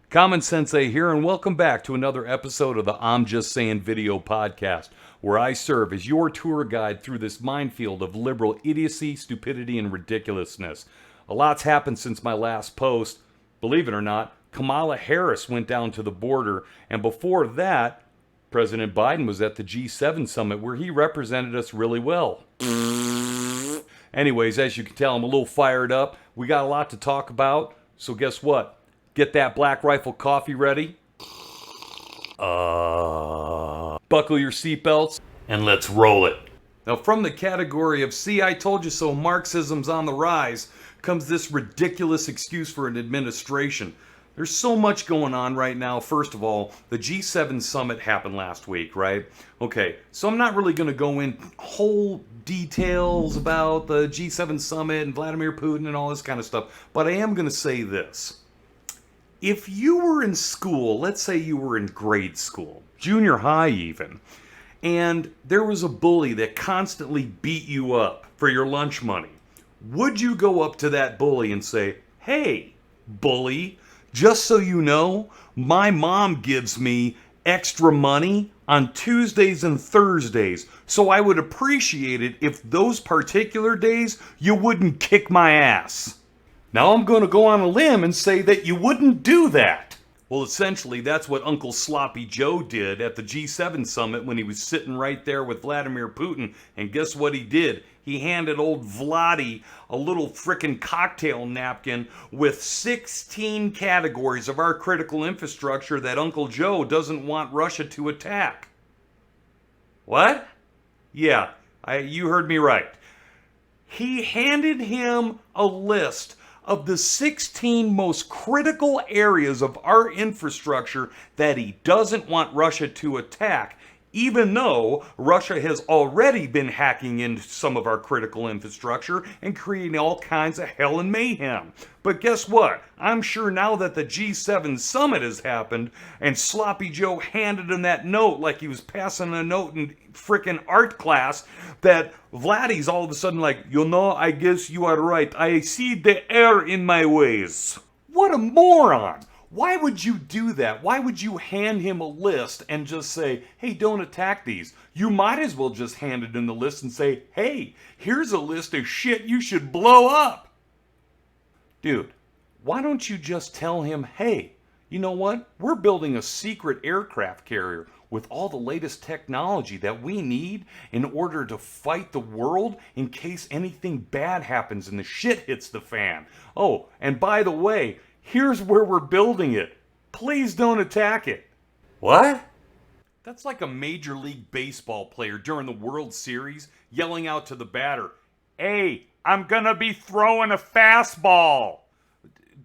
CommonSensei here, and welcome back to another episode of the I'm Just Saying video podcast, where I serve as your tour guide through this minefield of liberal idiocy, stupidity, and ridiculousness. A lot's happened since my last post. Believe it or not, Kamala Harris went down to the border, and before that, President Biden was at the G7 summit where he represented us really well. Anyways, as you can tell, I'm a little fired up. We got a lot to talk about, so guess what? Get that Black Rifle coffee ready. Buckle your seatbelts, and let's roll it. Now, from the category of, see, I told you so, Marxism's on the rise, comes this ridiculous excuse for an administration. There's so much going on right now. First of all, the G7 summit happened last week, right? Okay, so I'm not really going to go in whole details about the G7 summit and Vladimir Putin and all this kind of stuff, but I am going to say this. If you were in school, let's say you were in grade school, junior high even, and there was a bully that constantly beat you up for your lunch money, would you go up to that bully and say, "Hey, bully, just so you know, my mom gives me extra money on Tuesdays and Thursdays, so I would appreciate it if those particular days you wouldn't kick my ass"? Now I'm going to go on a limb and say that you wouldn't do that. Well, essentially, that's what Uncle Sloppy Joe did at the G7 summit when he was sitting right there with Vladimir Putin. And guess what he did? He handed old Vladdy a little frickin' cocktail napkin with 16 categories of our critical infrastructure that Uncle Joe doesn't want Russia to attack. What? Yeah, you heard me right. He handed him a list of the 16 most critical areas of our infrastructure that he doesn't want Russia to attack, even though Russia has already been hacking into some of our critical infrastructure and creating all kinds of hell and mayhem. But guess what? I'm sure now that the G7 summit has happened and Sloppy Joe handed him that note like he was passing a note in frickin' art class, that Vladdy's all of a sudden like, I guess you are right. I see the error in my ways. What a moron! Why would you do that? Why would you hand him a list and just say, "Hey, don't attack these"? You might as well just hand it in the list and say, "Hey, here's a list of shit you should blow up." Dude, why don't you just tell him, "Hey, you know what? We're building a secret aircraft carrier with all the latest technology that we need in order to fight the world in case anything bad happens and the shit hits the fan. Oh, and by the way, here's where we're building it. Please don't attack it." What? That's like a Major League Baseball player during the World Series yelling out to the batter, "Hey, I'm gonna be throwing a fastball."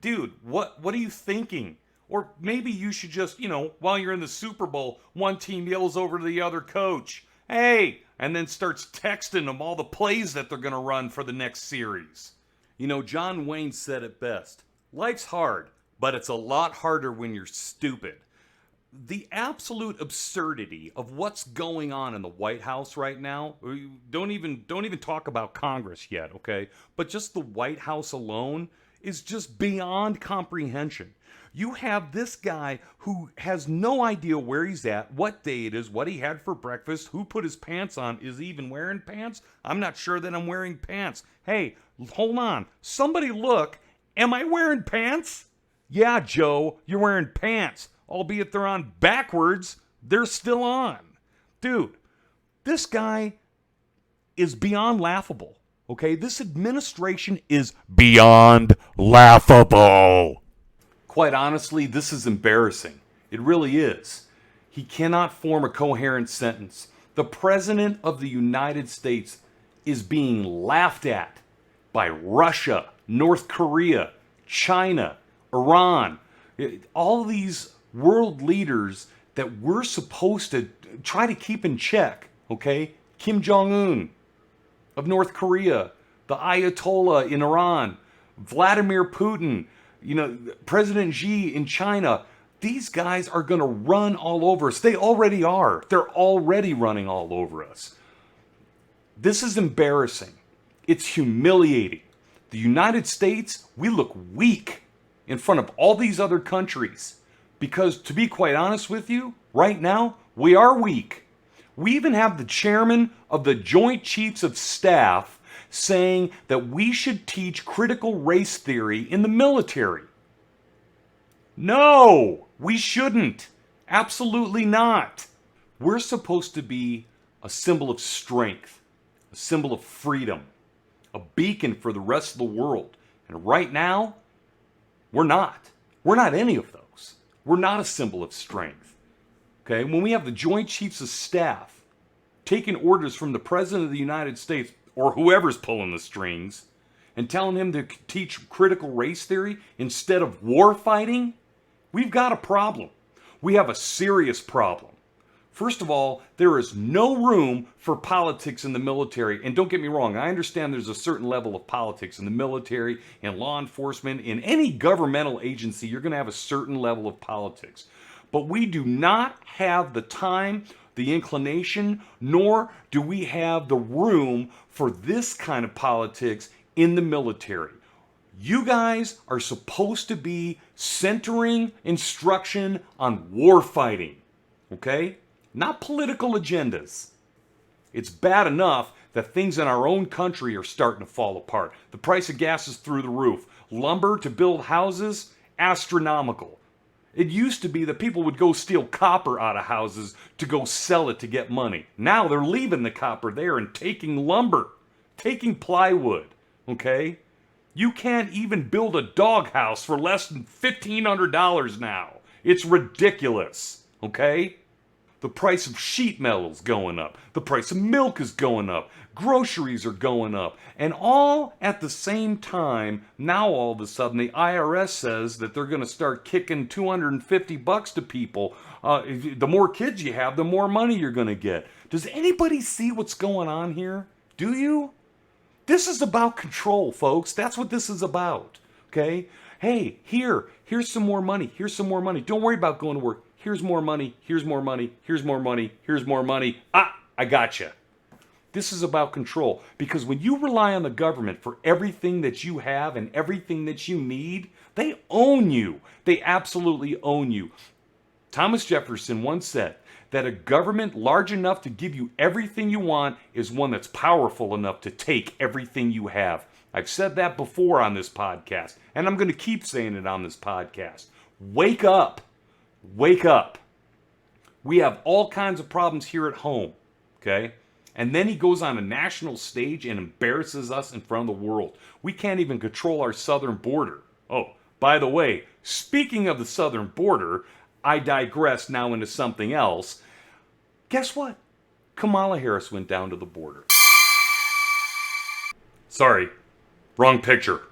Dude, what are you thinking? Or maybe you should just, while you're in the Super Bowl, one team yells over to the other coach, "Hey," and then starts texting them all the plays that they're gonna run for the next series. John Wayne said it best. Life's hard, but it's a lot harder when you're stupid. The absolute absurdity of what's going on in the White House right now, don't even talk about Congress yet, okay? But just the White House alone is just beyond comprehension. You have this guy who has no idea where he's at, what day it is, what he had for breakfast, who put his pants on, is he even wearing pants? I'm not sure that I'm wearing pants. Hey, hold on. Somebody look. Am I wearing pants? Yeah, Joe, you're wearing pants. Albeit they're on backwards, they're still on. Dude, this guy is beyond laughable, okay? This administration is beyond laughable. Quite honestly, this is embarrassing. It really is. He cannot form a coherent sentence. The President of the United States is being laughed at by Russia, North Korea, China, Iran, all these world leaders that we're supposed to try to keep in check, okay? Kim Jong-un of North Korea, the Ayatollah in Iran, Vladimir Putin, President Xi in China. These guys are going to run all over us. They already are. They're already running all over us. This is embarrassing. It's humiliating. The United States, we look weak in front of all these other countries. Because to be quite honest with you, right now, we are weak. We even have the chairman of the Joint Chiefs of Staff saying that we should teach critical race theory in the military. No, we shouldn't. Absolutely not. We're supposed to be a symbol of strength, a symbol of freedom, a beacon for the rest of the world. And right now, we're not. We're not any of those. We're not a symbol of strength. Okay? When we have the Joint Chiefs of Staff taking orders from the President of the United States or whoever's pulling the strings and telling him to teach critical race theory instead of war fighting, we've got a problem. We have a serious problem. First of all, there is no room for politics in the military. And don't get me wrong, I understand there's a certain level of politics in the military, in law enforcement, in any governmental agency, you're going to have a certain level of politics. But we do not have the time, the inclination, nor do we have the room for this kind of politics in the military. You guys are supposed to be centering instruction on war fighting, okay? Not political agendas. It's bad enough that things in our own country are starting to fall apart. The price of gas is through the roof. Lumber to build houses, astronomical. It used to be that people would go steal copper out of houses to go sell it to get money. Now they're leaving the copper there and taking lumber, taking plywood, okay? You can't even build a doghouse for less than $1,500 now. It's ridiculous, okay? The price of sheet metal is going up. The price of milk is going up. Groceries are going up. And all at the same time, now all of a sudden the IRS says that they're going to start kicking $250 to people. The more kids you have, the more money you're going to get. Does anybody see what's going on here? Do you? This is about control, folks. That's what this is about. Okay? Hey, here's some more money. Here's some more money. Don't worry about going to work. Here's more money. Here's more money. Here's more money. Here's more money. Ah, I gotcha. This is about control. Because when you rely on the government for everything that you have and everything that you need, they own you. They absolutely own you. Thomas Jefferson once said that a government large enough to give you everything you want is one that's powerful enough to take everything you have. I've said that before on this podcast, and I'm going to keep saying it on this podcast. Wake up. Wake up. We have all kinds of problems here at home, okay? And then he goes on a national stage and embarrasses us in front of the world. We can't even control our southern border. Oh, by the way, speaking of the southern border, I digress now into something else. Guess what? Kamala Harris went down to the border. Sorry, wrong picture.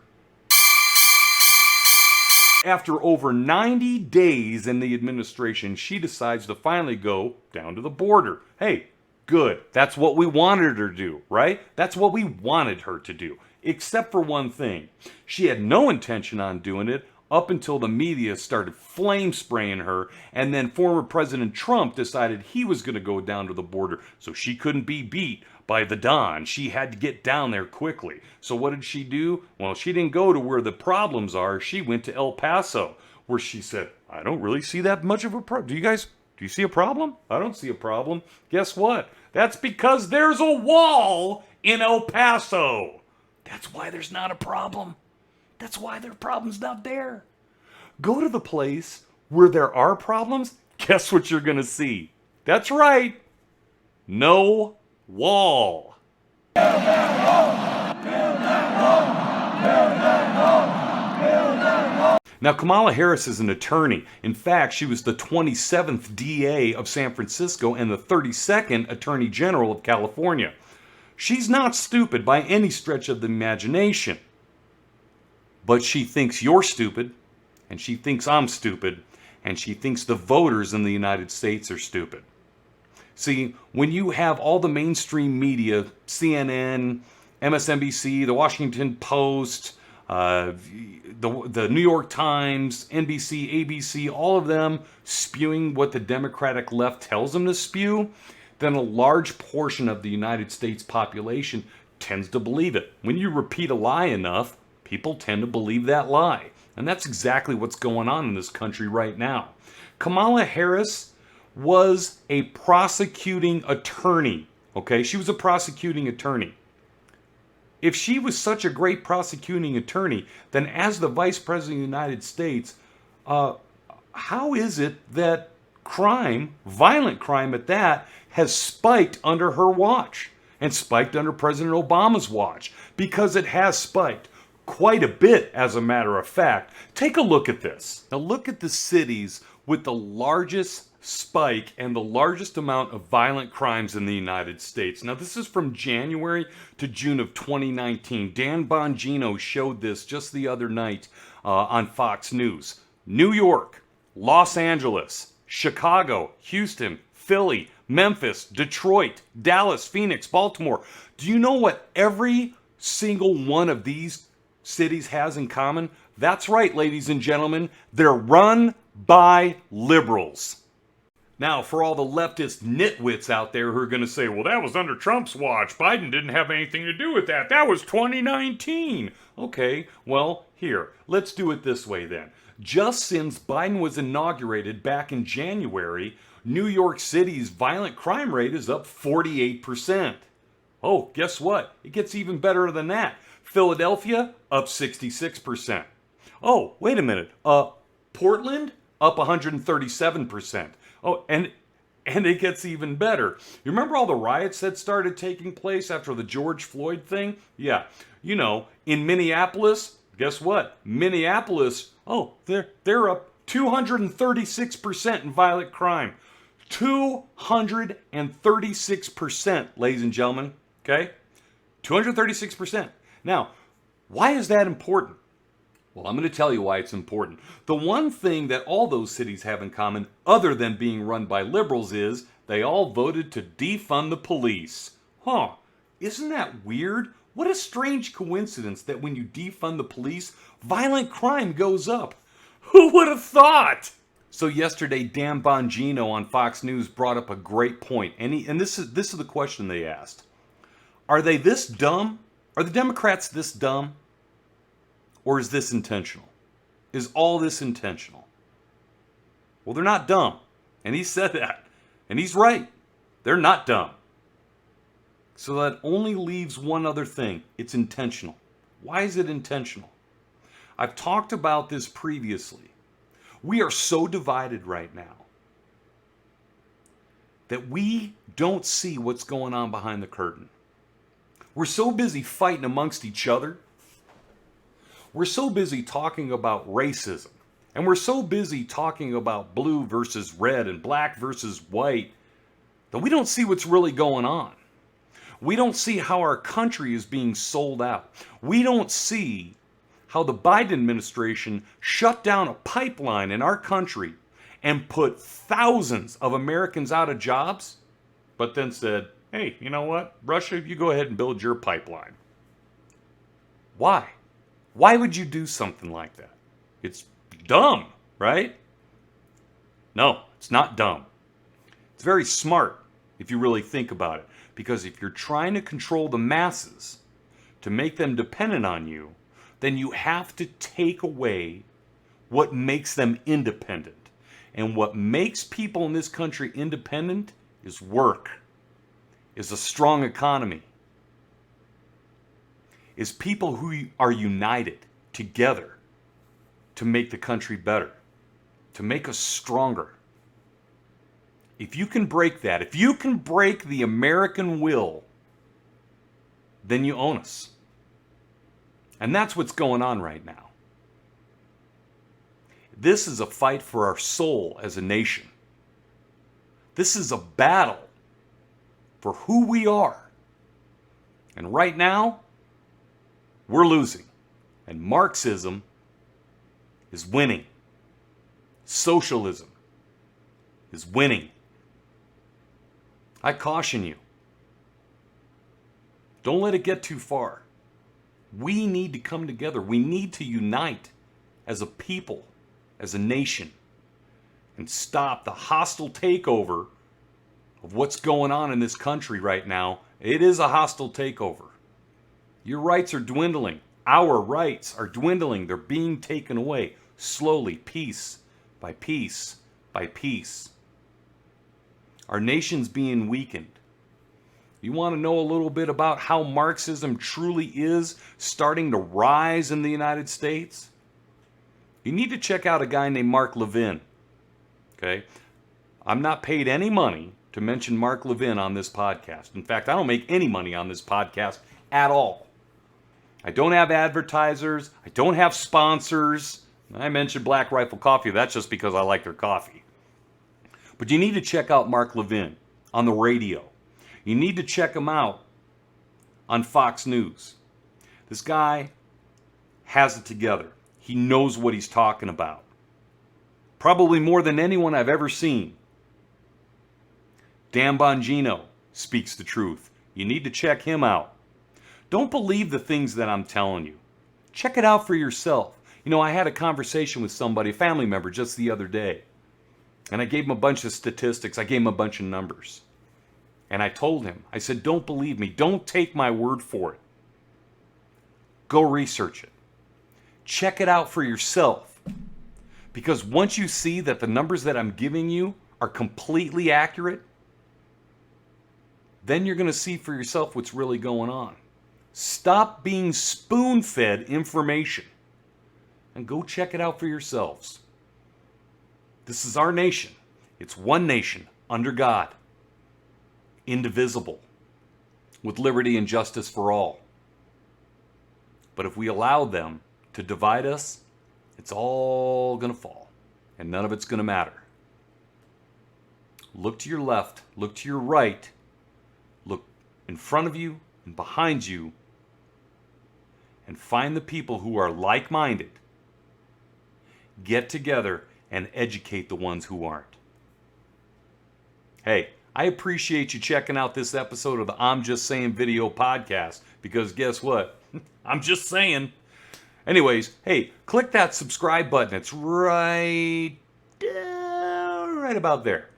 After over 90 days in the administration, she decides to finally go down to the border. Hey, good. That's what we wanted her to do, right? That's what we wanted her to do. Except for one thing. She had no intention on doing it up until the media started flame spraying her, and then former President Trump decided he was going to go down to the border, so she couldn't be beat by the Don. She had to get down there quickly. So what did she do? Well, she didn't go to where the problems are. She went to El Paso, where she said, I don't really see that much of a problem. Do you see a problem? I don't see a problem. Guess what? That's because there's a wall in El Paso. That's why there's not a problem. That's why their problem's not there. Go to the place where there are problems. Guess what you're going to see? That's right. No wall. Build that wall. Build that wall. Build that wall. Build that wall. Now, Kamala Harris is an attorney. In fact, she was the 27th DA of San Francisco and the 32nd Attorney General of California. She's not stupid by any stretch of the imagination. But she thinks you're stupid, and she thinks I'm stupid, and she thinks the voters in the United States are stupid. See, when you have all the mainstream media, CNN, MSNBC, the Washington Post, the New York Times, NBC, ABC, all of them spewing what the Democratic left tells them to spew, then a large portion of the United States population tends to believe it. When you repeat a lie enough, people tend to believe that lie. And that's exactly what's going on in this country right now. Kamala Harris was a prosecuting attorney. Okay, she was a prosecuting attorney. If she was such a great prosecuting attorney, then as the Vice President of the United States, how is it that crime, violent crime at that, has spiked under her watch and spiked under President Obama's watch? Because it has spiked quite a bit, as a matter of fact. Take a look at this. Now look at the cities with the largest spike and the largest amount of violent crimes in the United States. Now this is from January to June of 2019. Dan Bongino showed this just the other night on Fox News. New York, Los Angeles, Chicago, Houston, Philly, Memphis, Detroit, Dallas, Phoenix, Baltimore. Do you know what every single one of these cities has in common? That's right, ladies and gentlemen. They're run by liberals. Now, for all the leftist nitwits out there who are going to say, well, that was under Trump's watch. Biden didn't have anything to do with that. That was 2019. Okay, well, here, let's do it this way then. Just since Biden was inaugurated back in January, New York City's violent crime rate is up 48%. Oh, guess what? It gets even better than that. Philadelphia, up 66%. Oh, wait a minute. Portland, up 137%. Oh, and it gets even better. You remember all the riots that started taking place after the George Floyd thing? Yeah. You know, in Minneapolis, guess what? Minneapolis, oh, they're up 236% in violent crime. 236%, ladies and gentlemen. Okay? 236%. Now, why is that important? Well, I'm going to tell you why it's important. The one thing that all those cities have in common, other than being run by liberals, is they all voted to defund the police. Huh, isn't that weird? What a strange coincidence that when you defund the police, violent crime goes up. Who would have thought? So yesterday, Dan Bongino on Fox News brought up a great point, and this is the question they asked. Are they this dumb? Are the Democrats this dumb? Or is this intentional? Is all this intentional? Well, they're not dumb. And he said that. And he's right. They're not dumb. So that only leaves one other thing. It's intentional. Why is it intentional? I've talked about this previously. We are so divided right now that we don't see what's going on behind the curtain. We're so busy fighting amongst each other. We're so busy talking about racism, and we're so busy talking about blue versus red and black versus white that we don't see what's really going on. We don't see how our country is being sold out. We don't see how the Biden administration shut down a pipeline in our country and put thousands of Americans out of jobs, but then said, hey, you know what? Russia, you go ahead and build your pipeline. Why? Why would you do something like that? It's dumb, right? No, it's not dumb. It's very smart if you really think about it. Because if you're trying to control the masses to make them dependent on you, then you have to take away what makes them independent. And what makes people in this country independent is work, is a strong economy, is people who are united together to make the country better, to make us stronger. If you can break that, if you can break the American will, then you own us. And that's what's going on right now. This is a fight for our soul as a nation. This is a battle for who we are. And right now, we're losing. And Marxism is winning. Socialism is winning. I caution you. Don't let it get too far. We need to come together. We need to unite as a people, as a nation, and stop the hostile takeover of what's going on in this country right now. It is a hostile takeover. Your rights are dwindling. Our rights are dwindling. They're being taken away slowly, piece by piece by piece. Our nation's being weakened. You want to know a little bit about how Marxism truly is starting to rise in the United States? You need to check out a guy named Mark Levin. Okay? I'm not paid any money to mention Mark Levin on this podcast. In fact, I don't make any money on this podcast at all. I don't have advertisers. I don't have sponsors. I mentioned Black Rifle Coffee. That's just because I like their coffee. But you need to check out Mark Levin on the radio. You need to check him out on Fox News. This guy has it together. He knows what he's talking about. Probably more than anyone I've ever seen. Dan Bongino speaks the truth. You need to check him out. Don't believe the things that I'm telling you. Check it out for yourself. You know, I had a conversation with somebody, a family member, just the other day. And I gave him a bunch of statistics. I gave him a bunch of numbers. And I told him, I said, don't believe me. Don't take my word for it. Go research it. Check it out for yourself. Because once you see that the numbers that I'm giving you are completely accurate, then you're going to see for yourself what's really going on. Stop being spoon-fed information and go check it out for yourselves. This is our nation. It's one nation under God, indivisible, with liberty and justice for all. But if we allow them to divide us, it's all going to fall, and none of it's going to matter. Look to your left, look to your right, look in front of you and behind you, and find the people who are like-minded. Get together and educate the ones who aren't. Hey, I appreciate you checking out this episode of the I'm Just Saying video podcast, because guess what? I'm just saying. Anyways, hey, click that subscribe button. It's right about there.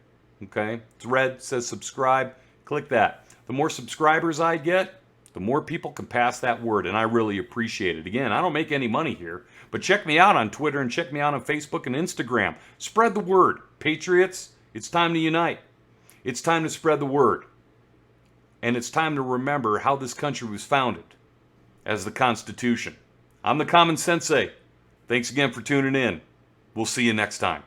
Okay? It's red, says subscribe. Click that. The more subscribers I get, the more people can pass that word, and I really appreciate it. Again, I don't make any money here, but check me out on Twitter and check me out on Facebook and Instagram. Spread the word. Patriots, it's time to unite. It's time to spread the word. And it's time to remember how this country was founded as the Constitution. I'm the CommonSensei. Thanks again for tuning in. We'll see you next time.